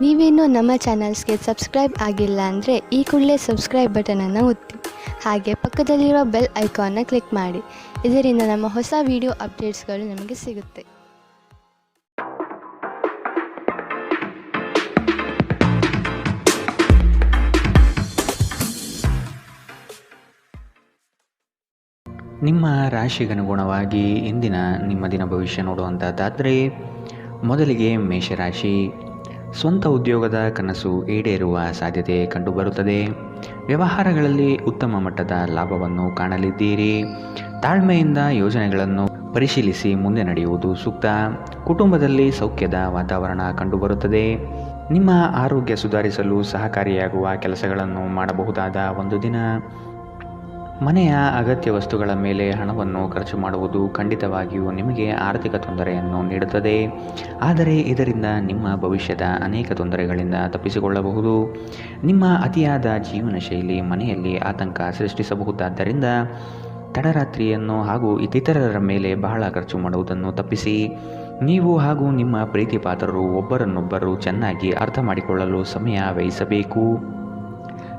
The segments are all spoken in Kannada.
ನೀವೇನೂ ನಮ್ಮ ಚಾನಲ್ಸ್ಗೆ ಸಬ್ಸ್ಕ್ರೈಬ್ ಆಗಿಲ್ಲ ಅಂದರೆ ಈ ಕೂಡಲೇ ಸಬ್ಸ್ಕ್ರೈಬ್ ಬಟನನ್ನು ಒತ್ತಿ. ಹಾಗೆ ಪಕ್ಕದಲ್ಲಿರೋ ಬೆಲ್ ಐಕಾನ್ನ ಕ್ಲಿಕ್ ಮಾಡಿ. ಇದರಿಂದ ನಮ್ಮ ಹೊಸ ವಿಡಿಯೋ ಅಪ್ಡೇಟ್ಸ್ಗಳು ನಿಮಗೆ ಸಿಗುತ್ತೆ. ನಿಮ್ಮ ರಾಶಿಗನುಗುಣವಾಗಿ ಇಂದಿನ ನಿಮ್ಮ ದಿನ ಭವಿಷ್ಯ ನೋಡುವಂಥದ್ದಾದರೆ, ಮೊದಲಿಗೆ ಮೇಷರಾಶಿ. ಸ್ವಂತ ಉದ್ಯೋಗದ ಕನಸು ಈಡೇರುವ ಸಾಧ್ಯತೆ ಕಂಡುಬರುತ್ತದೆ. ವ್ಯವಹಾರಗಳಲ್ಲಿ ಉತ್ತಮ ಮಟ್ಟದ ಲಾಭವನ್ನು ಕಾಣಲಿದ್ದೀರಿ. ತಾಳ್ಮೆಯಿಂದ ಯೋಜನೆಗಳನ್ನು ಪರಿಶೀಲಿಸಿ ಮುಂದೆ ನಡೆಯುವುದು ಸೂಕ್ತ. ಕುಟುಂಬದಲ್ಲಿ ಸೌಖ್ಯದ ವಾತಾವರಣ ಕಂಡುಬರುತ್ತದೆ. ನಿಮ್ಮ ಆರೋಗ್ಯ ಸುಧಾರಿಸಲು ಸಹಕಾರಿಯಾಗುವ ಕೆಲಸಗಳನ್ನು ಮಾಡಬಹುದಾದ ಒಂದು ದಿನ. ಮನೆಯ ಅಗತ್ಯ ವಸ್ತುಗಳ ಮೇಲೆ ಹಣವನ್ನು ಖರ್ಚು ಮಾಡುವುದು ಖಂಡಿತವಾಗಿಯೂ ನಿಮಗೆ ಆರ್ಥಿಕ ತೊಂದರೆಯನ್ನು ನೀಡುತ್ತದೆ. ಆದರೆ ಇದರಿಂದ ನಿಮ್ಮ ಭವಿಷ್ಯದ ಅನೇಕ ತೊಂದರೆಗಳಿಂದ ತಪ್ಪಿಸಿಕೊಳ್ಳಬಹುದು. ನಿಮ್ಮ ಅತಿಯಾದ ಜೀವನ ಶೈಲಿ ಮನೆಯಲ್ಲಿ ಆತಂಕ ಸೃಷ್ಟಿಸಬಹುದಾದ್ದರಿಂದ ತಡರಾತ್ರಿಯನ್ನು ಹಾಗೂ ಇತರರ ಮೇಲೆ ಬಹಳ ಖರ್ಚು ಮಾಡುವುದನ್ನು ತಪ್ಪಿಸಿ. ನೀವು ಹಾಗೂ ನಿಮ್ಮ ಪ್ರೀತಿ ಪಾತ್ರರು ಒಬ್ಬರನ್ನೊಬ್ಬರು ಚೆನ್ನಾಗಿ ಅರ್ಥ ಮಾಡಿಕೊಳ್ಳಲು ಸಮಯ ವ್ಯಯಿಸಬೇಕು.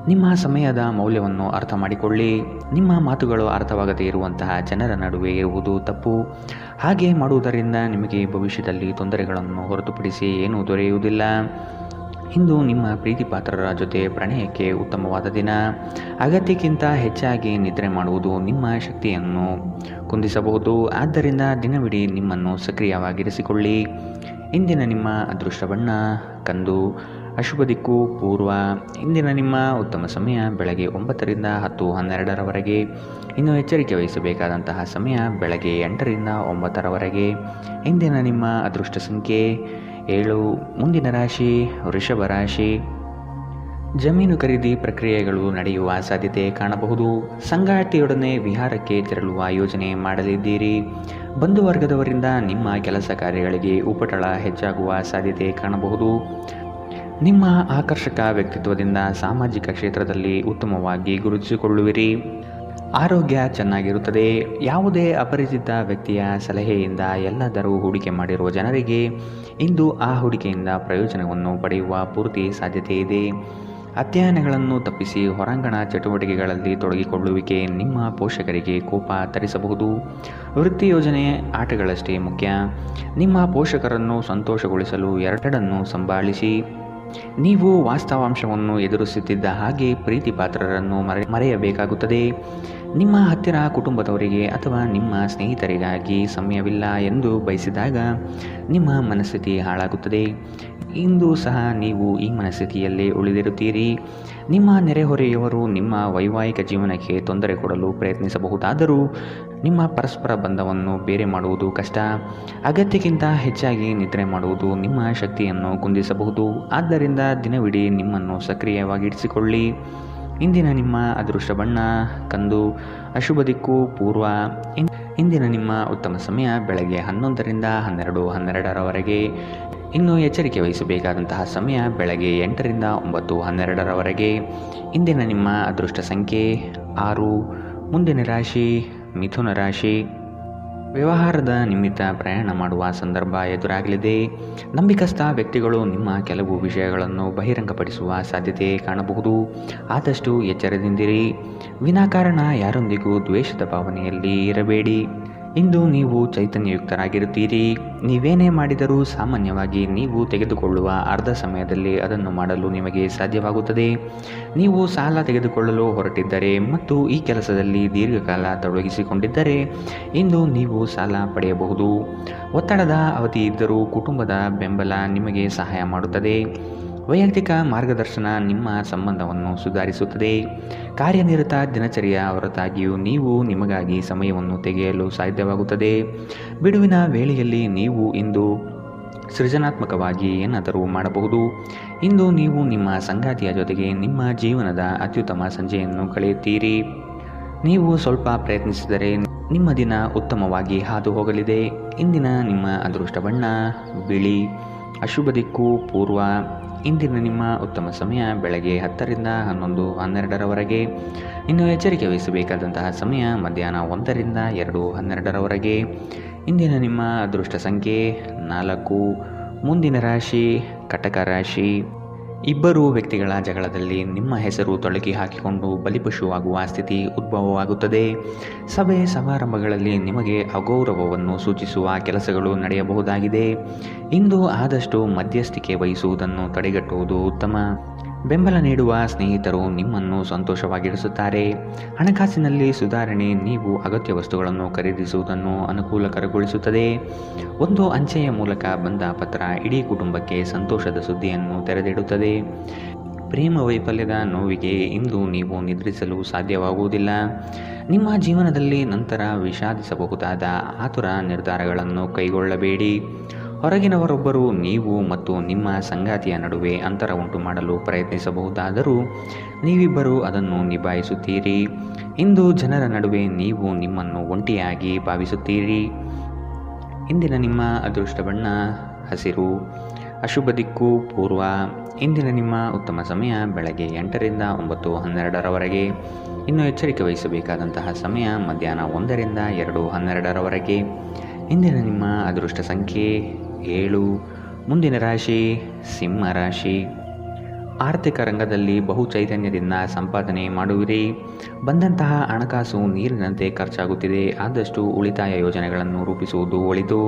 ನಿಮ್ಮ ಸಮಯದ ಮೌಲ್ಯವನ್ನು ಅರ್ಥ ಮಾಡಿಕೊಳ್ಳಿ. ನಿಮ್ಮ ಮಾತುಗಳು ಅರ್ಥವಾಗದೇ ಇರುವಂತಹ ಜನರ ನಡುವೆ ಇರುವುದು ತಪ್ಪು. ಹಾಗೆ ಮಾಡುವುದರಿಂದ ನಿಮಗೆ ಭವಿಷ್ಯದಲ್ಲಿ ತೊಂದರೆಗಳನ್ನು ಹೊರತುಪಡಿಸಿ ಏನೂ ದೊರೆಯುವುದಿಲ್ಲ. ಇಂದು ನಿಮ್ಮ ಪ್ರೀತಿ ಪಾತ್ರರ ಜೊತೆ ಪ್ರಣಯಕ್ಕೆ ಉತ್ತಮವಾದ ದಿನ. ಅಗತ್ಯಕ್ಕಿಂತ ಹೆಚ್ಚಾಗಿ ನಿದ್ರೆ ಮಾಡುವುದು ನಿಮ್ಮ ಶಕ್ತಿಯನ್ನು ಕುಂದಿಸಬಹುದು. ಆದ್ದರಿಂದ ದಿನವಿಡೀ ನಿಮ್ಮನ್ನು ಸಕ್ರಿಯವಾಗಿರಿಸಿಕೊಳ್ಳಿ. ಇಂದಿನ ನಿಮ್ಮ ಅದೃಷ್ಟ ಬಣ್ಣ ಕಂದು. ಅಶುಭ ದಿಕ್ಕು ಪೂರ್ವ. ಇಂದಿನ ನಿಮ್ಮ ಉತ್ತಮ ಸಮಯ ಬೆಳಗ್ಗೆ 9 ರಿಂದ 10:12ರವರೆಗೆ. ಇನ್ನು ಎಚ್ಚರಿಕೆ ವಹಿಸಬೇಕಾದಂತಹ ಸಮಯ ಬೆಳಗ್ಗೆ 8 ರಿಂದ 9ರವರೆಗೆ. ಇಂದಿನ ನಿಮ್ಮ ಅದೃಷ್ಟ ಸಂಖ್ಯೆ 7. ಮುಂದಿನ ರಾಶಿ ವೃಷಭ ರಾಶಿ. ಜಮೀನು ಖರೀದಿ ಪ್ರಕ್ರಿಯೆಗಳು ನಡೆಯುವ ಸಾಧ್ಯತೆ ಕಾಣಬಹುದು. ಸಂಗಾತಿಯೊಡನೆ ವಿಹಾರಕ್ಕೆ ತೆರಳುವ ಯೋಜನೆ ಮಾಡಲಿದ್ದೀರಿ. ಬಂಧುವರ್ಗದವರಿಂದ ನಿಮ್ಮ ಕೆಲಸ ಕಾರ್ಯಗಳಿಗೆ ಉಪಟಳ ಹೆಚ್ಚಾಗುವ ಸಾಧ್ಯತೆ ಕಾಣಬಹುದು. ನಿಮ್ಮ ಆಕರ್ಷಕ ವ್ಯಕ್ತಿತ್ವದಿಂದ ಸಾಮಾಜಿಕ ಕ್ಷೇತ್ರದಲ್ಲಿ ಉತ್ತಮವಾಗಿ ಗುರುತಿಸಿಕೊಳ್ಳುವಿರಿ. ಆರೋಗ್ಯ ಚೆನ್ನಾಗಿರುತ್ತದೆ. ಯಾವುದೇ ಅಪರಿಚಿತ ವ್ಯಕ್ತಿಯ ಸಲಹೆಯಿಂದ ಎಲ್ಲಾದರೂ ಹೂಡಿಕೆ ಮಾಡಿರುವ ಜನರಿಗೆ ಇಂದು ಆ ಹೂಡಿಕೆಯಿಂದ ಪ್ರಯೋಜನವನ್ನು ಪಡೆಯುವ ಪೂರ್ತಿ ಸಾಧ್ಯತೆ ಇದೆ. ಅಧ್ಯಯನಗಳನ್ನು ತಪ್ಪಿಸಿ ಹೊರಾಂಗಣ ಚಟುವಟಿಕೆಗಳಲ್ಲಿ ತೊಡಗಿಕೊಳ್ಳುವಿಕೆ ನಿಮ್ಮ ಪೋಷಕರಿಗೆ ಕೋಪ ತರಿಸಬಹುದು. ವೃತ್ತಿ ಯೋಜನೆ ಆಟಗಳಷ್ಟೇ ಮುಖ್ಯ. ನಿಮ್ಮ ಪೋಷಕರನ್ನು ಸಂತೋಷಗೊಳಿಸಲು ಎರಡನ್ನೂ ಸಂಭಾಳಿಸಿ. ನೀವು ವಾಸ್ತವಾಂಶವನ್ನು ಎದುರಿಸುತ್ತಿದ್ದ ಹಾಗೆ ಪ್ರೀತಿ ಪಾತ್ರರನ್ನು ಮರೆಯಬೇಕಾಗುತ್ತದೆ. ನಿಮ್ಮ ಹತ್ತಿರ ಕುಟುಂಬದವರಿಗೆ ಅಥವಾ ನಿಮ್ಮ ಸ್ನೇಹಿತರಿಗಾಗಿ ಸಮಯವಿಲ್ಲ ಎಂದು ಬಯಸಿದಾಗ ನಿಮ್ಮ ಮನಸ್ಥಿತಿ ಹಾಳಾಗುತ್ತದೆ. ಇಂದು ಸಹ ನೀವು ಈ ಮನಸ್ಥಿತಿಯಲ್ಲೇ ಉಳಿದಿರುತ್ತೀರಿ. ನಿಮ್ಮ ನೆರೆಹೊರೆಯವರು ನಿಮ್ಮ ವೈವಾಹಿಕ ಜೀವನಕ್ಕೆ ತೊಂದರೆ ಕೊಡಲು ಪ್ರಯತ್ನಿಸಬಹುದಾದರೂ ನಿಮ್ಮ ಪರಸ್ಪರ ಬಂಧವನ್ನು ಬೇರೆ ಮಾಡುವುದು ಕಷ್ಟ. ಅಗತ್ಯಕ್ಕಿಂತ ಹೆಚ್ಚಾಗಿ ನಿದ್ರೆ ಮಾಡುವುದು ನಿಮ್ಮ ಶಕ್ತಿಯನ್ನು ಕುಂದಿಸಬಹುದು. ಆದ್ದರಿಂದ ದಿನವಿಡೀ ನಿಮ್ಮನ್ನು ಸಕ್ರಿಯವಾಗಿರಿಸಿಕೊಳ್ಳಿ. ಇಂದಿನ ನಿಮ್ಮ ಅದೃಷ್ಟ ಬಣ್ಣ ಕಂದು. ಅಶುಭ ದಿಕ್ಕು ಪೂರ್ವ. ಇಂದಿನ ನಿಮ್ಮ ಉತ್ತಮ ಸಮಯ ಬೆಳಗ್ಗೆ 11 ರಿಂದ 12:12ರವರೆಗೆ. ಇನ್ನು ಎಚ್ಚರಿಕೆ ವಹಿಸಬೇಕಾದಂತಹ ಸಮಯ ಬೆಳಗ್ಗೆ 8 ರಿಂದ 9:12ರವರೆಗೆ. ಇಂದಿನ ನಿಮ್ಮ ಅದೃಷ್ಟ ಸಂಖ್ಯೆ 6. ಮುಂದಿನ ರಾಶಿ ಮಿಥುನ ರಾಶಿ. ವ್ಯವಹಾರದ ನಿಮಿತ್ತ ಪ್ರಯಾಣ ಮಾಡುವ ಸಂದರ್ಭ ಎದುರಾಗಲಿದೆ. ನಂಬಿಕಸ್ಥ ವ್ಯಕ್ತಿಗಳು ನಿಮ್ಮ ಕೆಲವು ವಿಷಯಗಳನ್ನು ಬಹಿರಂಗಪಡಿಸುವ ಸಾಧ್ಯತೆ ಕಾಣಬಹುದು. ಆದಷ್ಟು ಎಚ್ಚರದಿಂದಿರಿ. ವಿನಾಕಾರಣ ಯಾರೊಂದಿಗೂ ದ್ವೇಷದ ಭಾವನೆಯಲ್ಲಿ ಇರಬೇಡಿ. ಇಂದು ನೀವು ಚೈತನ್ಯಯುಕ್ತರಾಗಿರುತ್ತೀರಿ. ನೀವೇನೇ ಮಾಡಿದರೂ ಸಾಮಾನ್ಯವಾಗಿ ನೀವು ತೆಗೆದುಕೊಳ್ಳುವ ಅರ್ಧ ಸಮಯದಲ್ಲಿ ಅದನ್ನು ಮಾಡಲು ನಿಮಗೆ ಸಾಧ್ಯವಾಗುತ್ತದೆ. ನೀವು ಸಾಲ ತೆಗೆದುಕೊಳ್ಳಲು ಹೊರಟಿದ್ದರೆ ಮತ್ತು ಈ ಕೆಲಸದಲ್ಲಿ ದೀರ್ಘಕಾಲ ತೊಡಗಿಸಿಕೊಂಡಿದ್ದರೆ ಇಂದು ನೀವು ಸಾಲ ಪಡೆಯಬಹುದು. ಒತ್ತಡದ ಅವಧಿ ಇದ್ದರೂ ಕುಟುಂಬದ ಬೆಂಬಲ ನಿಮಗೆ ಸಹಾಯ ಮಾಡುತ್ತದೆ. ವೈಯಕ್ತಿಕ ಮಾರ್ಗದರ್ಶನ ನಿಮ್ಮ ಸಂಬಂಧವನ್ನು ಸುಧಾರಿಸುತ್ತದೆ. ಕಾರ್ಯನಿರತ ದಿನಚರಿಯ ಹೊರತಾಗಿಯೂ ನೀವು ನಿಮಗಾಗಿ ಸಮಯವನ್ನು ತೆಗೆಯಲು ಸಾಧ್ಯವಾಗುತ್ತದೆ. ಬಿಡುವಿನ ವೇಳೆಯಲ್ಲಿ ನೀವು ಇಂದು ಸೃಜನಾತ್ಮಕವಾಗಿ ಏನಾದರೂ ಮಾಡಬಹುದು. ಇಂದು ನೀವು ನಿಮ್ಮ ಸಂಗಾತಿಯ ಜೊತೆಗೆ ನಿಮ್ಮ ಜೀವನದ ಅತ್ಯುತ್ತಮ ಸಂಜೆಯನ್ನು ಕಳೆಯುತ್ತೀರಿ. ನೀವು ಸ್ವಲ್ಪ ಪ್ರಯತ್ನಿಸಿದರೆ ನಿಮ್ಮ ದಿನ ಉತ್ತಮವಾಗಿ ಹಾದು ಹೋಗಲಿದೆ. ಇಂದಿನ ನಿಮ್ಮ ಅದೃಷ್ಟ ಬಣ್ಣ ಬಿಳಿ. ಅಶುಭ ದಿಕ್ಕು ಪೂರ್ವ. ಇಂದಿನ ನಿಮ್ಮ ಉತ್ತಮ ಸಮಯ ಬೆಳಗ್ಗೆ 10 ರಿಂದ 11:12ರವರೆಗೆ. ಇನ್ನು ಎಚ್ಚರಿಕೆ ವಹಿಸಬೇಕಾದಂತಹ ಸಮಯ ಮಧ್ಯಾಹ್ನ 1 ರಿಂದ 2:12ರವರೆಗೆ. ಇಂದಿನ ನಿಮ್ಮ ಅದೃಷ್ಟ ಸಂಖ್ಯೆ 4. ಮುಂದಿನ ರಾಶಿ ಕಟಕ ರಾಶಿ. ಇಬ್ಬರು ವ್ಯಕ್ತಿಗಳ ಜಗಳದಲ್ಲಿ ನಿಮ್ಮ ಹೆಸರು ತೊಳಗಿ ಹಾಕಿಕೊಂಡು ಬಲಿಪಶುವಾಗುವ ಸ್ಥಿತಿ ಉದ್ಭವವಾಗುತ್ತದೆ. ಸಭೆ ಸಮಾರಂಭಗಳಲ್ಲಿ ನಿಮಗೆ ಅಗೌರವವನ್ನು ಸೂಚಿಸುವ ಕೆಲಸಗಳು ನಡೆಯಬಹುದಾಗಿದೆ. ಇಂದು ಆದಷ್ಟು ಮಧ್ಯಸ್ಥಿಕೆ ವಹಿಸುವುದನ್ನು ತಡೆಗಟ್ಟುವುದು ಉತ್ತಮ. ಬೆಂಬಲ ನೀಡುವ ಸ್ನೇಹಿತರು ನಿಮ್ಮನ್ನು ಸಂತೋಷವಾಗಿರಿಸುತ್ತಾರೆ. ಹಣಕಾಸಿನಲ್ಲಿ ಸುಧಾರಣೆ ನೀವು ಅಗತ್ಯ ವಸ್ತುಗಳನ್ನು ಖರೀದಿಸುವುದನ್ನು ಅನುಕೂಲಕರಗೊಳಿಸುತ್ತದೆ. ಒಂದು ಅಂಚೆಯ ಮೂಲಕ ಬಂದ ಪತ್ರ ಇಡೀ ಕುಟುಂಬಕ್ಕೆ ಸಂತೋಷದ ಸುದ್ದಿಯನ್ನು ತೆರೆದಿಡುತ್ತದೆ. ಪ್ರೇಮ ವೈಫಲ್ಯದ ನೋವಿಗೆ ಇಂದು ನೀವು ನಿದ್ರಿಸಲು ಸಾಧ್ಯವಾಗುವುದಿಲ್ಲ. ನಿಮ್ಮ ಜೀವನದಲ್ಲಿ ನಂತರ ವಿಷಾದಿಸಬಹುದಾದ ಆತುರ ನಿರ್ಧಾರಗಳನ್ನು ಕೈಗೊಳ್ಳಬೇಡಿ. ಹೊರಗಿನವರೊಬ್ಬರು ನೀವು ಮತ್ತು ನಿಮ್ಮ ಸಂಗಾತಿಯ ನಡುವೆ ಅಂತರ ಉಂಟು ಮಾಡಲು ಪ್ರಯತ್ನಿಸಬಹುದಾದರೂ ನೀವಿಬ್ಬರು ಅದನ್ನು ನಿಭಾಯಿಸುತ್ತೀರಿ. ಇಂದು ಜನರ ನಡುವೆ ನೀವು ನಿಮ್ಮನ್ನು ಒಂಟಿಯಾಗಿ ಭಾವಿಸುತ್ತೀರಿ. ಇಂದಿನ ನಿಮ್ಮ ಅದೃಷ್ಟ ಬಣ್ಣ ಹಸಿರು. ಅಶುಭ ದಿಕ್ಕು ಪೂರ್ವ. ಇಂದಿನ ನಿಮ್ಮ ಉತ್ತಮ ಸಮಯ ಬೆಳಗ್ಗೆ 8ರಿಂದ 9:12ರವರೆಗೆ. ಇನ್ನು ಎಚ್ಚರಿಕೆ ವಹಿಸಬೇಕಾದಂತಹ ಸಮಯ ಮಧ್ಯಾಹ್ನ 1ರಿಂದ 2:12ರವರೆಗೆ. ಇಂದಿನ ನಿಮ್ಮ ಅದೃಷ್ಟ ಸಂಖ್ಯೆ 7. ಮುಂದಿನ ರಾಶಿ ಸಿಂಹ ರಾಶಿ. ಆರ್ಥಿಕ ರಂಗದಲ್ಲಿ ಬಹು ಚೈತನ್ಯದಿಂದ ಸಂಪಾದನೆ ಮಾಡುವಿರಿ. ಬಂದಂತಹ ಹಣಕಾಸು ನೀರಿನಂತೆ ಖರ್ಚಾಗುತ್ತಿದೆ. ಆದಷ್ಟು ಉಳಿತಾಯ ಯೋಜನೆಗಳನ್ನು ರೂಪಿಸುವುದು ಒಳಿತು.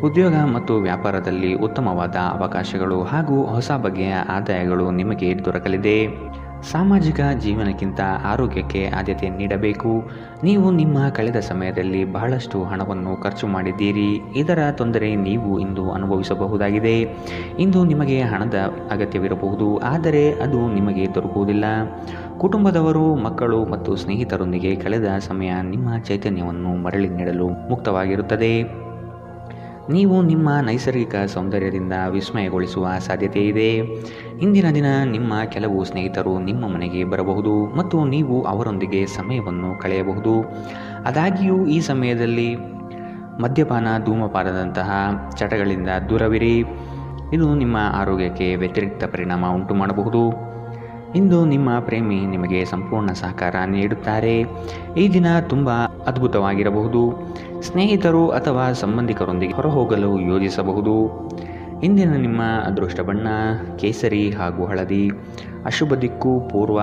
ಉದ್ಯೋಗ ಮತ್ತು ವ್ಯಾಪಾರದಲ್ಲಿ ಉತ್ತಮವಾದ ಅವಕಾಶಗಳು ಹಾಗೂ ಹೊಸ ಬಗೆಯ ಆದಾಯಗಳು ನಿಮಗೆ ದೊರಕಲಿದೆ. ಸಾಮಾಜಿಕ ಜೀವನಕ್ಕಿಂತ ಆರೋಗ್ಯಕ್ಕೆ ಆದ್ಯತೆ ನೀಡಬೇಕು. ನೀವು ನಿಮ್ಮ ಕಳೆದ ಸಮಯದಲ್ಲಿ ಬಹಳಷ್ಟು ಹಣವನ್ನು ಖರ್ಚು ಮಾಡಿದ್ದೀರಿ. ಇದರ ತೊಂದರೆ ನೀವು ಇಂದು ಅನುಭವಿಸಬಹುದಾಗಿದೆ. ಇಂದು ನಿಮಗೆ ಹಣದ ಅಗತ್ಯವಿರಬಹುದು, ಆದರೆ ಅದು ನಿಮಗೆ ದೊರಕುವುದಿಲ್ಲ. ಕುಟುಂಬದವರು, ಮಕ್ಕಳು ಮತ್ತು ಸ್ನೇಹಿತರೊಂದಿಗೆ ಕಳೆದ ಸಮಯ ನಿಮ್ಮ ಚೈತನ್ಯವನ್ನು ಮರಳಿ ನೀಡಲು ಮುಕ್ತವಾಗಿರುತ್ತದೆ. ನೀವು ನಿಮ್ಮ ನೈಸರ್ಗಿಕ ಸೌಂದರ್ಯದಿಂದ ವಿಸ್ಮಯಗೊಳಿಸುವ ಸಾಧ್ಯತೆ ಇದೆ. ಇಂದಿನ ದಿನ ನಿಮ್ಮ ಕೆಲವು ಸ್ನೇಹಿತರು ನಿಮ್ಮ ಮನೆಗೆ ಬರಬಹುದು ಮತ್ತು ನೀವು ಅವರೊಂದಿಗೆ ಸಮಯವನ್ನು ಕಳೆಯಬಹುದು. ಆದಾಗ್ಯೂ ಈ ಸಮಯದಲ್ಲಿ ಮದ್ಯಪಾನ, ಧೂಮಪಾನದಂತಹ ಚಟಗಳಿಂದ ದೂರವಿರಿ. ಇದು ನಿಮ್ಮ ಆರೋಗ್ಯಕ್ಕೆ ವ್ಯತಿರಿಕ್ತ ಪರಿಣಾಮ ಉಂಟು ಮಾಡಬಹುದು. ಇಂದು ನಿಮ್ಮ ಪ್ರೇಮಿ ನಿಮಗೆ ಸಂಪೂರ್ಣ ಸಹಕಾರ ನೀಡುತ್ತಾರೆ. ಈ ದಿನ ತುಂಬ ಅದ್ಭುತವಾಗಿರಬಹುದು. ಸ್ನೇಹಿತರು ಅಥವಾ ಸಂಬಂಧಿಕರೊಂದಿಗೆ ಹೊರಹೋಗಲು ಯೋಜಿಸಬಹುದು. ಇಂದಿನ ನಿಮ್ಮ ಅದೃಷ್ಟ ಬಣ್ಣ ಕೇಸರಿ ಹಾಗೂ ಹಳದಿ. ಅಶುಭ ದಿಕ್ಕು ಪೂರ್ವ.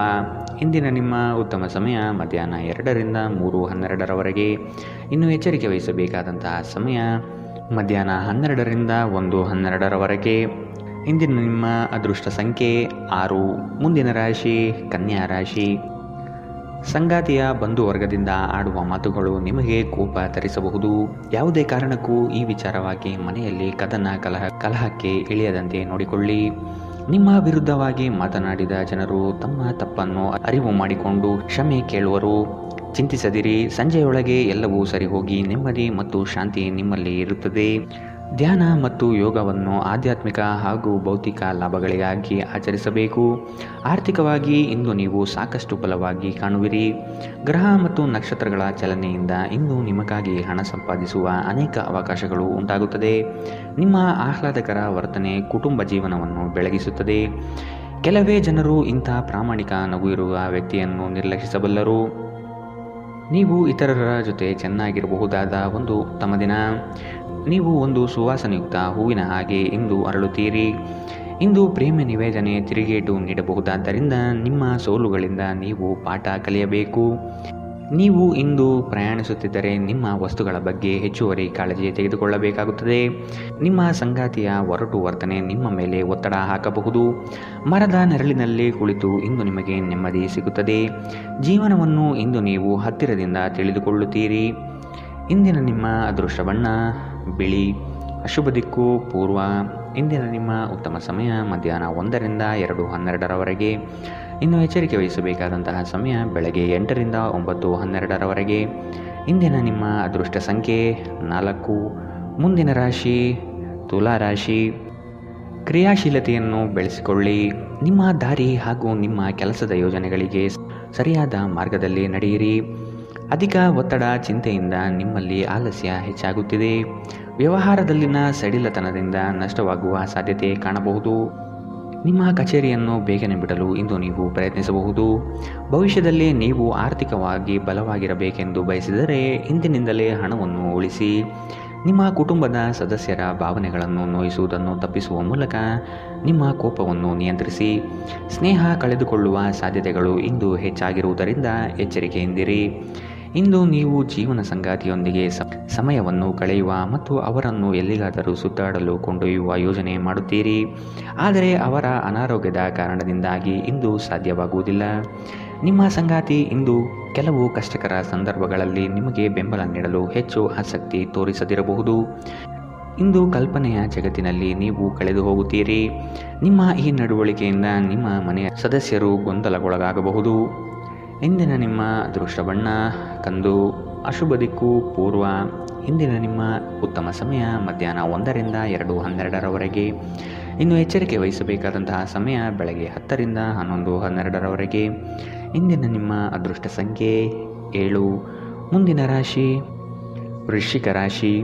ಇಂದಿನ ನಿಮ್ಮ ಉತ್ತಮ ಸಮಯ ಮಧ್ಯಾಹ್ನ 2ರಿಂದ 3:12ರವರೆಗೆ. ಇನ್ನು ಎಚ್ಚರಿಕೆ ವಹಿಸಬೇಕಾದಂತಹ ಸಮಯ ಮಧ್ಯಾಹ್ನ 12ರಿಂದ 1:12ರವರೆಗೆ. ಇಂದಿನ ನಿಮ್ಮ ಅದೃಷ್ಟ ಸಂಖ್ಯೆ 6. ಮುಂದಿನ ರಾಶಿ ಕನ್ಯಾ ರಾಶಿ. ಸಂಗಾತಿಯ ಬಂಧುವರ್ಗದಿಂದ ಆಡುವ ಮಾತುಗಳು ನಿಮಗೆ ಕೋಪ ತರಿಸಬಹುದು. ಯಾವುದೇ ಕಾರಣಕ್ಕೂ ಈ ವಿಚಾರವಾಗಿ ಮನೆಯಲ್ಲಿ ಕಲಹಕ್ಕೆ ಇಳಿಯದಂತೆ ನೋಡಿಕೊಳ್ಳಿ. ನಿಮ್ಮ ವಿರುದ್ಧವಾಗಿ ಮಾತನಾಡಿದ ಜನರು ತಮ್ಮ ತಪ್ಪನ್ನು ಅರಿವು ಮಾಡಿಕೊಂಡು ಕ್ಷಮೆ ಕೇಳುವರು. ಚಿಂತಿಸದಿರಿ. ಸಂಜೆಯೊಳಗೆ ಎಲ್ಲವೂ ಸರಿಹೋಗಿ ನೆಮ್ಮದಿ ಮತ್ತು ಶಾಂತಿ ನಿಮ್ಮಲ್ಲಿ ಇರುತ್ತದೆ. ಧ್ಯಾನ ಮತ್ತು ಯೋಗವನ್ನು ಆಧ್ಯಾತ್ಮಿಕ ಹಾಗೂ ಭೌತಿಕ ಲಾಭಗಳಿಗಾಗಿ ಆಚರಿಸಬೇಕು. ಆರ್ಥಿಕವಾಗಿ ಇಂದು ನೀವು ಸಾಕಷ್ಟು ಬಲವಾಗಿ ಕಾಣುವಿರಿ. ಗ್ರಹ ಮತ್ತು ನಕ್ಷತ್ರಗಳ ಚಲನೆಯಿಂದ ಇಂದು ನಿಮಗಾಗಿ ಹಣ ಸಂಪಾದಿಸುವ ಅನೇಕ ಅವಕಾಶಗಳು ಉಂಟಾಗುತ್ತದೆ. ನಿಮ್ಮ ಆಹ್ಲಾದಕರ ವರ್ತನೆ ಕುಟುಂಬ ಜೀವನವನ್ನು ಬೆಳಗಿಸುತ್ತದೆ. ಕೆಲವೇ ಜನರು ಇಂಥ ಪ್ರಾಮಾಣಿಕ ನಗು ಇರುವ ವ್ಯಕ್ತಿಯನ್ನು ನಿರ್ಲಕ್ಷಿಸಬಲ್ಲರು. ನೀವು ಇತರರ ಜೊತೆ ಚೆನ್ನಾಗಿರಬಹುದಾದ ಒಂದು ಉತ್ತಮ ದಿನ. ನೀವು ಒಂದು ಸುವಾಸನೆಯುಕ್ತ ಹೂವಿನ ಹಾಗೆ ಇಂದು ಅರಳುತ್ತೀರಿ. ಇಂದು ಪ್ರೇಮ ನಿವೇದನೆ ತಿರುಗೇಟು ನೀಡಬಹುದಾದ್ದರಿಂದ ನಿಮ್ಮ ಸೋಲುಗಳಿಂದ ನೀವು ಪಾಠ ಕಲಿಯಬೇಕು. ನೀವು ಇಂದು ಪ್ರಯಾಣಿಸುತ್ತಿದ್ದರೆ ನಿಮ್ಮ ವಸ್ತುಗಳ ಬಗ್ಗೆ ಹೆಚ್ಚುವರಿ ಕಾಳಜಿ ತೆಗೆದುಕೊಳ್ಳಬೇಕಾಗುತ್ತದೆ. ನಿಮ್ಮ ಸಂಗಾತಿಯ ಒರಟು ವರ್ತನೆ ನಿಮ್ಮ ಮೇಲೆ ಒತ್ತಡ ಹಾಕಬಹುದು. ಮರದ ನೆರಳಿನಲ್ಲಿ ಕುಳಿತು ಇಂದು ನಿಮಗೆ ನೆಮ್ಮದಿ ಸಿಗುತ್ತದೆ. ಜೀವನವನ್ನು ಇಂದು ನೀವು ಹತ್ತಿರದಿಂದ ತಿಳಿದುಕೊಳ್ಳುತ್ತೀರಿ. ಇಂದಿನ ನಿಮ್ಮ ಅದೃಷ್ಟ ಬಣ್ಣ ಬಿಳಿ. ಅಶುಭ ದಿಕ್ಕು ಪೂರ್ವ. ಇಂದಿನ ನಿಮ್ಮ ಉತ್ತಮ ಸಮಯ ಮಧ್ಯಾಹ್ನ 1ರಿಂದ 2:12ರವರೆಗೆ. ಇನ್ನು ಎಚ್ಚರಿಕೆ ವಹಿಸಬೇಕಾದಂತಹ ಸಮಯ ಬೆಳಗ್ಗೆ 8ರಿಂದ 9:12ರವರೆಗೆ. ಇಂದಿನ ನಿಮ್ಮ ಅದೃಷ್ಟ ಸಂಖ್ಯೆ 4. ಮುಂದಿನ ರಾಶಿ ತುಲಾ ರಾಶಿ. ಕ್ರಿಯಾಶೀಲತೆಯನ್ನು ಬೆಳೆಸಿಕೊಳ್ಳಿ. ನಿಮ್ಮ ದಾರಿ ಹಾಗೂ ನಿಮ್ಮ ಕೆಲಸದ ಯೋಜನೆಗಳಿಗೆ ಸರಿಯಾದ ಮಾರ್ಗದಲ್ಲಿ ನಡೆಯಿರಿ. ಅಧಿಕ ಒತ್ತಡ ಚಿಂತೆಯಿಂದ ನಿಮ್ಮಲ್ಲಿ ಆಲಸ್ಯ ಹೆಚ್ಚಾಗುತ್ತಿದೆ. ವ್ಯವಹಾರದಲ್ಲಿನ ಸಡಿಲತನದಿಂದ ನಷ್ಟವಾಗುವ ಸಾಧ್ಯತೆ ಕಾಣಬಹುದು. ನಿಮ್ಮ ಕಚೇರಿಯನ್ನು ಬೇಗನೆ ಬಿಡಲು ಇಂದು ನೀವು ಪ್ರಯತ್ನಿಸಬಹುದು. ಭವಿಷ್ಯದಲ್ಲಿ ನೀವು ಆರ್ಥಿಕವಾಗಿ ಬಲವಾಗಿರಬೇಕೆಂದು ಬಯಸಿದರೆ ಇಂದಿನಿಂದಲೇ ಹಣವನ್ನು ಉಳಿಸಿ. ನಿಮ್ಮ ಕುಟುಂಬದ ಸದಸ್ಯರ ಭಾವನೆಗಳನ್ನು ನೋಯಿಸುವುದನ್ನು ತಪ್ಪಿಸುವ ಮೂಲಕ ನಿಮ್ಮ ಕೋಪವನ್ನು ನಿಯಂತ್ರಿಸಿ. ಸ್ನೇಹ ಕಳೆದುಕೊಳ್ಳುವ ಸಾಧ್ಯತೆಗಳು ಇಂದು ಹೆಚ್ಚಾಗಿರುವುದರಿಂದ ಎಚ್ಚರಿಕೆಯಿಂದಿರಿ. ಇಂದು ನೀವು ಜೀವನ ಸಂಗಾತಿಯೊಂದಿಗೆ ಸಮಯವನ್ನು ಕಳೆಯುವ ಮತ್ತು ಅವರನ್ನು ಎಲ್ಲಿಗಾದರೂ ಸುತ್ತಾಡಲು ಕೊಂಡೊಯ್ಯುವ ಯೋಜನೆ ಮಾಡುತ್ತೀರಿ. ಆದರೆ ಅವರ ಅನಾರೋಗ್ಯದ ಕಾರಣದಿಂದಾಗಿ ಇಂದು ಸಾಧ್ಯವಾಗುವುದಿಲ್ಲ. ನಿಮ್ಮ ಸಂಗಾತಿ ಇಂದು ಕೆಲವು ಕಷ್ಟಕರ ಸಂದರ್ಭಗಳಲ್ಲಿ ನಿಮಗೆ ಬೆಂಬಲ ನೀಡಲು ಹೆಚ್ಚು ಆಸಕ್ತಿ ತೋರಿಸದಿರಬಹುದು. ಇಂದು ಕಲ್ಪನೆಯ ಜಗತ್ತಿನಲ್ಲಿ ನೀವು ಕಳೆದು ಹೋಗುತ್ತೀರಿ. ನಿಮ್ಮ ಈ ನಡವಳಿಕೆಯಿಂದ ನಿಮ್ಮ ಮನೆಯ ಸದಸ್ಯರು ಗೊಂದಲಗೊಳಗಾಗಬಹುದು. ಇಂದಿನ ನಿಮ್ಮ ಅದೃಷ್ಟ ಬಣ್ಣ ಕಂದು, ಅಶುಭ ದಿಕ್ಕು ಪೂರ್ವ. ಇಂದಿನ ನಿಮ್ಮ ಉತ್ತಮ ಸಮಯ ಮಧ್ಯಾಹ್ನ 1ರಿಂದ 2:12ರವರೆಗೆ. ಇನ್ನು ಎಚ್ಚರಿಕೆ ವಹಿಸಬೇಕಾದಂತಹ ಸಮಯ ಬೆಳಗ್ಗೆ 10ರಿಂದ 11:12ರವರೆಗೆ. ಇಂದಿನ ನಿಮ್ಮ ಅದೃಷ್ಟ ಸಂಖ್ಯೆ 7. ಮುಂದಿನ ರಾಶಿ ವೃಶ್ಚಿಕ ರಾಶಿ.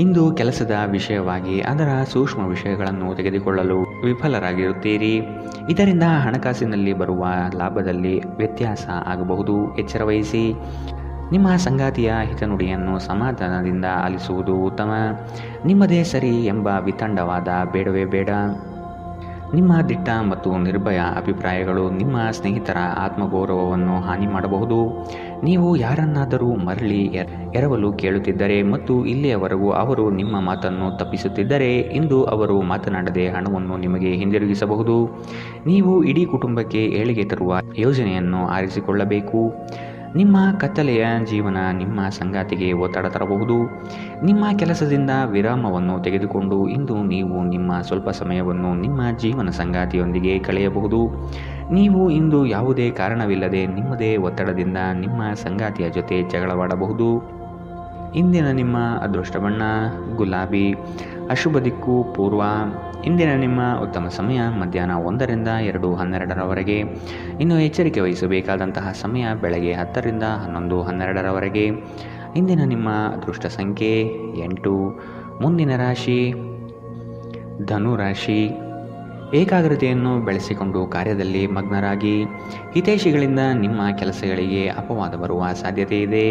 ಇಂದು ಕೆಲಸದ ವಿಷಯವಾಗಿ ಅದರ ಸೂಕ್ಷ್ಮ ವಿಷಯಗಳನ್ನು ತೆಗೆದುಕೊಳ್ಳಲು ವಿಫಲರಾಗಿರುತ್ತೀರಿ. ಇದರಿಂದ ಹಣಕಾಸಿನಲ್ಲಿ ಬರುವ ಲಾಭದಲ್ಲಿ ವ್ಯತ್ಯಾಸ ಆಗಬಹುದು. ಎಚ್ಚರ ವಹಿಸಿ. ನಿಮ್ಮ ಸಂಗಾತಿಯ ಹಿತನುಡಿಯನ್ನು ಸಮಾಧಾನದಿಂದ ಆಲಿಸುವುದು ಉತ್ತಮ. ನಿಮ್ಮದೇ ಸರಿ ಎಂಬ ವಿತಂಡವಾದ ಬೇಡವೇ ಬೇಡ. ನಿಮ್ಮ ದಿಟ್ಟ ಮತ್ತು ನಿರ್ಭಯ ಅಭಿಪ್ರಾಯಗಳು ನಿಮ್ಮ ಸ್ನೇಹಿತರ ಆತ್ಮಗೌರವವನ್ನು ಹಾನಿ ಮಾಡಬಹುದು. ನೀವು ಯಾರನ್ನಾದರೂ ಮರಳಿ ಎರವಲು ಕೇಳುತ್ತಿದ್ದರೆ ಮತ್ತು ಇಲ್ಲಿಯವರೆಗೂ ಅವರು ನಿಮ್ಮ ಮಾತನ್ನು ತಪ್ಪಿಸುತ್ತಿದ್ದರೆ ಇಂದು ಅವರು ಮಾತನಾಡದೆ ಹಣವನ್ನು ನಿಮಗೆ ಹಿಂದಿರುಗಿಸಬಹುದು. ನೀವು ಇಡೀ ಕುಟುಂಬಕ್ಕೆ ಏಳಿಗೆ ತರುವ ಯೋಜನೆಯನ್ನು ಆರಿಸಿಕೊಳ್ಳಬೇಕು. ನಿಮ್ಮ ಕತ್ತಲೆಯ ಜೀವನ ನಿಮ್ಮ ಸಂಗಾತಿಗೆ ಒತ್ತಡ ತರಬಹುದು. ನಿಮ್ಮ ಕೆಲಸದಿಂದ ವಿರಾಮವನ್ನು ತೆಗೆದುಕೊಂಡು ಇಂದು ನೀವು ನಿಮ್ಮ ಸ್ವಲ್ಪ ಸಮಯವನ್ನು ನಿಮ್ಮ ಜೀವನ ಸಂಗಾತಿಯೊಂದಿಗೆ ಕಳೆಯಬಹುದು. ನೀವು ಇಂದು ಯಾವುದೇ ಕಾರಣವಿಲ್ಲದೆ ನಿಮ್ಮದೇ ಒತ್ತಡದಿಂದ ನಿಮ್ಮ ಸಂಗಾತಿಯ ಜೊತೆ ಜಗಳವಾಡಬಹುದು. ಇಂದಿನ ನಿಮ್ಮ ಅದೃಷ್ಟ ಬಣ್ಣ ಗುಲಾಬಿ, ಅಶುಭ ದಿಕ್ಕು ಪೂರ್ವ. ಇಂದಿನ ನಿಮ್ಮ ಉತ್ತಮ ಸಮಯ ಮಧ್ಯಾಹ್ನ 1ರಿಂದ 2:12ರವರೆಗೆ. ಇನ್ನು ಎಚ್ಚರಿಕೆ ವಹಿಸಬೇಕಾದಂತಹ ಸಮಯ ಬೆಳಗ್ಗೆ 10ರಿಂದ 11:12ರವರೆಗೆ. ಇಂದಿನ ನಿಮ್ಮ ಅದೃಷ್ಟ ಸಂಖ್ಯೆ 8. ಮುಂದಿನ ರಾಶಿ ಧನು ರಾಶಿ. ಏಕಾಗ್ರತೆಯನ್ನು ಬೆಳೆಸಿಕೊಂಡು ಕಾರ್ಯದಲ್ಲಿ ಮಗ್ನರಾಗಿ. ಹಿತೈಷಿಗಳಿಂದ ನಿಮ್ಮ ಕೆಲಸಗಳಿಗೆ ಅಪವಾದ ಬರುವ ಸಾಧ್ಯತೆ ಇದೆ.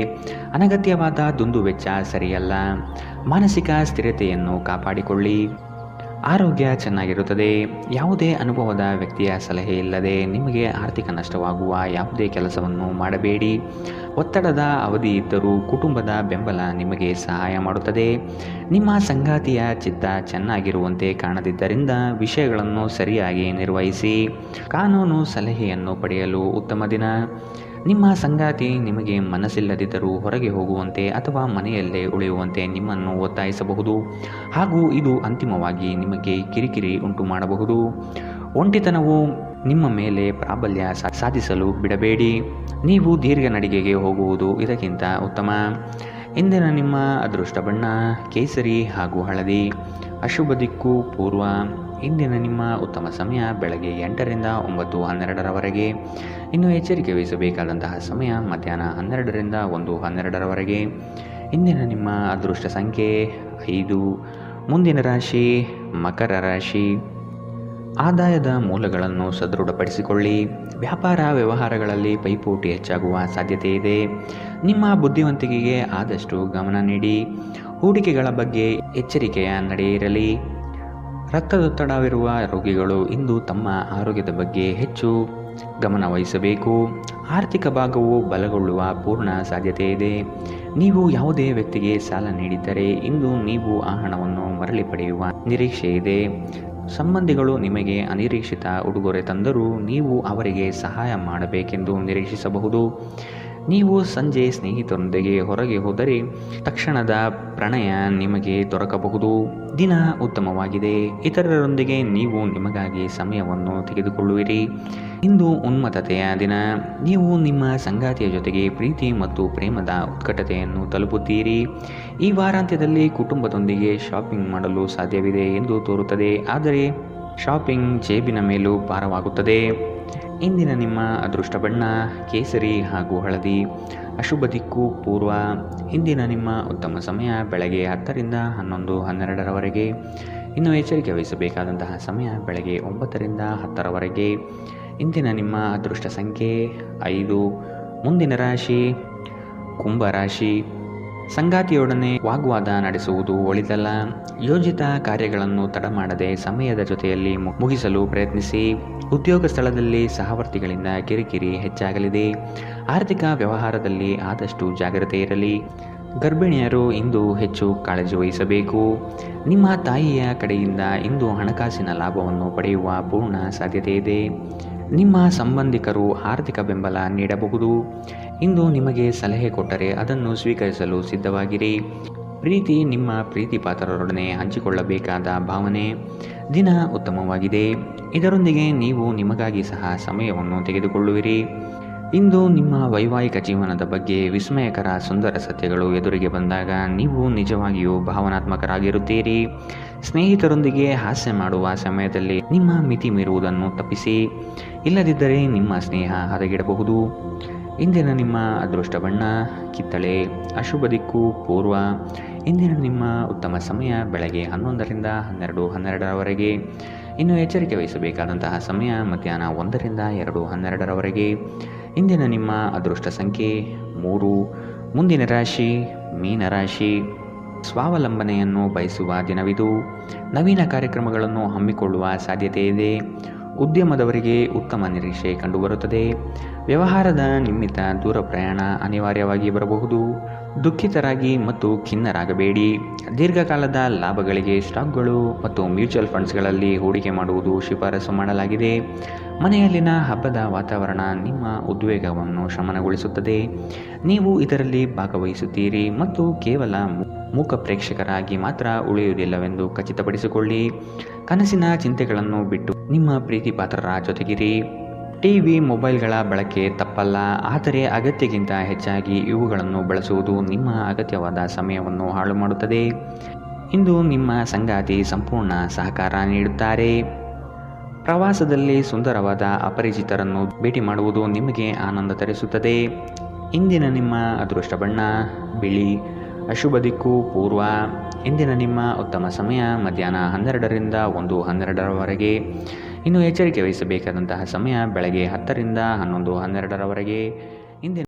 ಅನಗತ್ಯವಾದ ದುಂದುವೆಚ್ಚ ಸರಿಯಲ್ಲ. ಮಾನಸಿಕ ಸ್ಥಿರತೆಯನ್ನು ಕಾಪಾಡಿಕೊಳ್ಳಿ. ಆರೋಗ್ಯ ಚೆನ್ನಾಗಿರುತ್ತದೆ. ಯಾವುದೇ ಅನುಭವದ ವ್ಯಕ್ತಿಯ ಸಲಹೆ ಇಲ್ಲದೆ ನಿಮಗೆ ಆರ್ಥಿಕ ನಷ್ಟವಾಗುವ ಯಾವುದೇ ಕೆಲಸವನ್ನು ಮಾಡಬೇಡಿ. ಒತ್ತಡದ ಅವಧಿ ಇದ್ದರೂ ಕುಟುಂಬದ ಬೆಂಬಲ ನಿಮಗೆ ಸಹಾಯ ಮಾಡುತ್ತದೆ. ನಿಮ್ಮ ಸಂಗಾತಿಯ ಚಿತ್ತ ಚೆನ್ನಾಗಿರುವಂತೆ ಕಾಣದಿದ್ದರಿಂದ ವಿಷಯಗಳನ್ನು ಸರಿಯಾಗಿ ನಿರ್ವಹಿಸಿ. ಕಾನೂನು ಸಲಹೆಯನ್ನು ಪಡೆಯಲು ಉತ್ತಮ ದಿನ. ನಿಮ್ಮ ಸಂಗಾತಿ ನಿಮಗೆ ಮನಸ್ಸಿಲ್ಲದಿದ್ದರೂ ಹೊರಗೆ ಹೋಗುವಂತೆ ಅಥವಾ ಮನೆಯಲ್ಲೇ ಉಳಿಯುವಂತೆ ನಿಮ್ಮನ್ನು ಒತ್ತಾಯಿಸಬಹುದು ಹಾಗೂ ಇದು ಅಂತಿಮವಾಗಿ ನಿಮಗೆ ಕಿರಿಕಿರಿ ಉಂಟು ಮಾಡಬಹುದು. ಒಂಟಿತನವು ನಿಮ್ಮ ಮೇಲೆ ಪ್ರಾಬಲ್ಯ ಸಾಧಿಸಲು ಬಿಡಬೇಡಿ. ನೀವು ದೀರ್ಘ ನಡಿಗೆಗೆ ಹೋಗುವುದು ಇದಕ್ಕಿಂತ ಉತ್ತಮ. ಇಂದಿನ ನಿಮ್ಮ ಅದೃಷ್ಟ ಬಣ್ಣ ಕೇಸರಿ ಹಾಗೂ ಹಳದಿ, ಅಶುಭ ದಿಕ್ಕು ಪೂರ್ವ. ಇಂದಿನ ನಿಮ್ಮ ಉತ್ತಮ ಸಮಯ ಬೆಳಗ್ಗೆ 8ರಿಂದ 9:12ರವರೆಗೆ. ಇನ್ನು ಎಚ್ಚರಿಕೆ ವಹಿಸಬೇಕಾದಂತಹ ಸಮಯ ಮಧ್ಯಾಹ್ನ 12ರಿಂದ 1:12ರವರೆಗೆ. ಇಂದಿನ ನಿಮ್ಮ ಅದೃಷ್ಟ ಸಂಖ್ಯೆ 5. ಮುಂದಿನ ರಾಶಿ ಮಕರ ರಾಶಿ. ಆದಾಯದ ಮೂಲಗಳನ್ನು ಸದೃಢಪಡಿಸಿಕೊಳ್ಳಿ. ವ್ಯಾಪಾರ ವ್ಯವಹಾರಗಳಲ್ಲಿ ಪೈಪೋಟಿ ಹೆಚ್ಚಾಗುವ ಸಾಧ್ಯತೆ ಇದೆ. ನಿಮ್ಮ ಬುದ್ಧಿವಂತಿಕೆಗೆ ಆದಷ್ಟು ಗಮನ ನೀಡಿ. ಹೂಡಿಕೆಗಳ ಬಗ್ಗೆ ಎಚ್ಚರಿಕೆಯ ನಡೆ ಇರಲಿ. ರಕ್ತದೊತ್ತಡವಿರುವ ರೋಗಿಗಳು ಇಂದು ತಮ್ಮ ಆರೋಗ್ಯದ ಬಗ್ಗೆ ಹೆಚ್ಚು ಗಮನ ವಹಿಸಬೇಕು. ಆರ್ಥಿಕ ಭಾಗವು ಬಲಗೊಳ್ಳುವ ಪೂರ್ಣ ಸಾಧ್ಯತೆ ಇದೆ. ನೀವು ಯಾವುದೇ ವ್ಯಕ್ತಿಗೆ ಸಾಲ ನೀಡಿದ್ದರೆ ಇಂದು ನೀವು ಆ ಹಣವನ್ನು ಮರಳಿ ಪಡೆಯುವ ನಿರೀಕ್ಷೆ ಇದೆ. ಸಂಬಂಧಿಗಳು ನಿಮಗೆ ಅನಿರೀಕ್ಷಿತ ಉಡುಗೊರೆ ತಂದರೂ ನೀವು ಅವರಿಗೆ ಸಹಾಯ ಮಾಡಬೇಕೆಂದು ನಿರೀಕ್ಷಿಸಬಹುದು. ನೀವು ಸಂಜೆ ಸ್ನೇಹಿತರೊಂದಿಗೆ ಹೊರಗೆ ಹೋದರೆ ತಕ್ಷಣದ ಪ್ರಣಯ ನಿಮಗೆ ದೊರಕಬಹುದು. ದಿನ ಉತ್ತಮವಾಗಿದೆ. ಇತರರೊಂದಿಗೆ ನೀವು ನಿಮಗಾಗಿ ಸಮಯವನ್ನು ತೆಗೆದುಕೊಳ್ಳುವಿರಿ. ಇಂದು ಉನ್ಮತ್ತತೆಯ ದಿನ. ನೀವು ನಿಮ್ಮ ಸಂಗಾತಿಯ ಜೊತೆಗೆ ಪ್ರೀತಿ ಮತ್ತು ಪ್ರೇಮದ ಉತ್ಕಟತೆಯನ್ನು ತಲುಪುತ್ತೀರಿ. ಈ ವಾರಾಂತ್ಯದಲ್ಲಿ ಕುಟುಂಬದೊಂದಿಗೆ ಶಾಪಿಂಗ್ ಮಾಡಲು ಸಾಧ್ಯವಿದೆ ಎಂದು ತೋರುತ್ತದೆ. ಆದರೆ ಶಾಪಿಂಗ್ ಜೇಬಿನ ಮೇಲೂ ಭಾರವಾಗುತ್ತದೆ. ಇಂದಿನ ನಿಮ್ಮ ಅದೃಷ್ಟ ಬಣ್ಣ ಕೇಸರಿ ಹಾಗೂ ಹಳದಿ, ಅಶುಭ ದಿಕ್ಕು ಪೂರ್ವ. ಇಂದಿನ ನಿಮ್ಮ ಉತ್ತಮ ಸಮಯ ಬೆಳಗ್ಗೆ 10ರಿಂದ 11:12ರವರೆಗೆ. ಇನ್ನು ಎಚ್ಚರಿಕೆ ವಹಿಸಬೇಕಾದಂತಹ ಸಮಯ ಬೆಳಗ್ಗೆ 9ರಿಂದ 10ರವರೆಗೆ. ಇಂದಿನ ನಿಮ್ಮ ಅದೃಷ್ಟ ಸಂಖ್ಯೆ 5. ಮುಂದಿನ ರಾಶಿ ಕುಂಭರಾಶಿ. ಸಂಗಾತಿಯೊಡನೆ ವಾಗ್ವಾದ ನಡೆಸುವುದು ಒಳಿತಲ್ಲ. ಯೋಜಿತ ಕಾರ್ಯಗಳನ್ನು ತಡ ಮಾಡದೆ ಸಮಯದ ಜೊತೆಯಲ್ಲಿ ಮುಗಿಸಲು ಪ್ರಯತ್ನಿಸಿ. ಉದ್ಯೋಗ ಸ್ಥಳದಲ್ಲಿ ಸಹವರ್ತಿಗಳಿಂದ ಕಿರಿಕಿರಿ ಹೆಚ್ಚಾಗಲಿದೆ. ಆರ್ಥಿಕ ವ್ಯವಹಾರದಲ್ಲಿ ಆದಷ್ಟು ಜಾಗ್ರತೆ ಇರಲಿ. ಗರ್ಭಿಣಿಯರು ಇಂದು ಹೆಚ್ಚು ಕಾಳಜಿ ವಹಿಸಬೇಕು. ನಿಮ್ಮ ತಾಯಿಯ ಕಡೆಯಿಂದ ಇಂದು ಹಣಕಾಸಿನ ಲಾಭವನ್ನು ಪಡೆಯುವ ಪೂರ್ಣ ಸಾಧ್ಯತೆ ಇದೆ. ನಿಮ್ಮ ಸಂಬಂಧಿಕರು ಆರ್ಥಿಕ ಬೆಂಬಲ ನೀಡಬಹುದು. ಇಂದು ನಿಮಗೆ ಸಲಹೆ ಕೊಟ್ಟರೆ ಅದನ್ನು ಸ್ವೀಕರಿಸಲು ಸಿದ್ಧವಾಗಿರಿ. ಪ್ರೀತಿ ನಿಮ್ಮ ಪ್ರೀತಿ ಪಾತ್ರರೊಡನೆ ಹಂಚಿಕೊಳ್ಳಬೇಕಾದ ಭಾವನೆ. ದಿನ ಉತ್ತಮವಾಗಿದೆ. ಇದರೊಂದಿಗೆ ನೀವು ನಿಮಗಾಗಿ ಸಹ ಸಮಯವನ್ನು ತೆಗೆದುಕೊಳ್ಳುವಿರಿ. ಇಂದು ನಿಮ್ಮ ವೈವಾಹಿಕ ಜೀವನದ ಬಗ್ಗೆ ವಿಸ್ಮಯಕರ ಸುಂದರ ಸತ್ಯಗಳು ಎದುರಿಗೆ ಬಂದಾಗ ನೀವು ನಿಜವಾಗಿಯೂ ಭಾವನಾತ್ಮಕರಾಗಿರುತ್ತೀರಿ. ಸ್ನೇಹಿತರೊಂದಿಗೆ ಹಾಸ್ಯ ಮಾಡುವ ಸಮಯದಲ್ಲಿ ನಿಮ್ಮ ಮಿತಿ ಮೀರುವುದನ್ನು ತಪ್ಪಿಸಿ. ಇಲ್ಲದಿದ್ದರೆ ನಿಮ್ಮ ಸ್ನೇಹ ಹದಗೆಡಬಹುದು. ಇಂದಿನ ನಿಮ್ಮ ಅದೃಷ್ಟ ಬಣ್ಣ ಕಿತ್ತಳೆ. ಅಶುಭ ದಿಕ್ಕು ಪೂರ್ವ. ಇಂದಿನ ನಿಮ್ಮ ಉತ್ತಮ ಸಮಯ ಬೆಳಗ್ಗೆ 11ರಿಂದ 12:12ರವರೆಗೆ. ಇನ್ನು ಎಚ್ಚರಿಕೆ ವಹಿಸಬೇಕಾದಂತಹ ಸಮಯ ಮಧ್ಯಾಹ್ನ 1ರಿಂದ 2:12ರವರೆಗೆ. ಇಂದಿನ ನಿಮ್ಮ ಅದೃಷ್ಟ ಸಂಖ್ಯೆ 3. ಮುಂದಿನ ರಾಶಿ ಮೀನರಾಶಿ. ಸ್ವಾವಲಂಬನೆಯನ್ನು ಬಯಸುವ ದಿನವಿದು. ನವೀನ ಕಾರ್ಯಕ್ರಮಗಳನ್ನು ಹಮ್ಮಿಕೊಳ್ಳುವ ಸಾಧ್ಯತೆ ಇದೆ. ಉದ್ಯಮದವರಿಗೆ ಉತ್ತಮ ನಿರೀಕ್ಷೆ ಕಂಡುಬರುತ್ತದೆ. ವ್ಯವಹಾರದ ನಿಮಿತ್ತ ದೂರ ಪ್ರಯಾಣ ಅನಿವಾರ್ಯವಾಗಿ ಬರಬಹುದು. ದುಃಖಿತರಾಗಿ ಮತ್ತು ಖಿನ್ನರಾಗಬೇಡಿ. ದೀರ್ಘಕಾಲದ ಲಾಭಗಳಿಗೆ ಸ್ಟಾಕ್ಗಳು ಮತ್ತು ಮ್ಯೂಚುವಲ್ ಫಂಡ್ಸ್ಗಳಲ್ಲಿ ಹೂಡಿಕೆ ಮಾಡುವುದು ಶಿಫಾರಸು ಮಾಡಲಾಗಿದೆ. ಮನೆಯಲ್ಲಿನ ಹಬ್ಬದ ವಾತಾವರಣ ನಿಮ್ಮ ಉದ್ವೇಗವನ್ನು ಶಮನಗೊಳಿಸುತ್ತದೆ. ನೀವು ಇದರಲ್ಲಿ ಭಾಗವಹಿಸುತ್ತೀರಿ ಮತ್ತು ಕೇವಲ ಮೂಕ ಪ್ರೇಕ್ಷಕರಾಗಿ ಮಾತ್ರ ಉಳಿಯುವುದಿಲ್ಲವೆಂದು ಖಚಿತಪಡಿಸಿಕೊಳ್ಳಿ. ಕನಸಿನ ಚಿಂತೆಗಳನ್ನು ಬಿಟ್ಟು ನಿಮ್ಮ ಪ್ರೀತಿ ಪಾತ್ರರ ಜೊತೆಗಿರಿ. ಟಿವಿ ಮೊಬೈಲ್ಗಳ ಬಳಕೆ ತಪ್ಪಲ್ಲ, ಆದರೆ ಅಗತ್ಯಕ್ಕಿಂತ ಹೆಚ್ಚಾಗಿ ಇವುಗಳನ್ನು ಬಳಸುವುದು ನಿಮ್ಮ ಅಗತ್ಯವಾದ ಸಮಯವನ್ನು ಹಾಳು ಮಾಡುತ್ತದೆ. ಇಂದು ನಿಮ್ಮ ಸಂಗಾತಿ ಸಂಪೂರ್ಣ ಸಹಕಾರ ನೀಡುತ್ತಾರೆ. ಪ್ರವಾಸದಲ್ಲಿ ಸುಂದರವಾದ ಅಪರಿಚಿತರನ್ನು ಭೇಟಿ ಮಾಡುವುದು ನಿಮಗೆ ಆನಂದ ತರಿಸುತ್ತದೆ. ಇಂದಿನ ನಿಮ್ಮ ಅದೃಷ್ಟ ಬಣ್ಣ ಬಿಳಿ. ಅಶುಭ ದಿಕ್ಕು ಪೂರ್ವ. ಇಂದಿನ ನಿಮ್ಮ ಉತ್ತಮ ಸಮಯ ಮಧ್ಯಾಹ್ನ 12ರಿಂದ 1:12ರವರೆಗೆ. ಇನ್ನು ಎಚ್ಚರಿಕೆ ವಹಿಸಬೇಕಾದಂತಹ ಸಮಯ ಬೆಳಗ್ಗೆ 10ರಿಂದ 11:12ರವರೆಗೆ. ಇಂದಿನ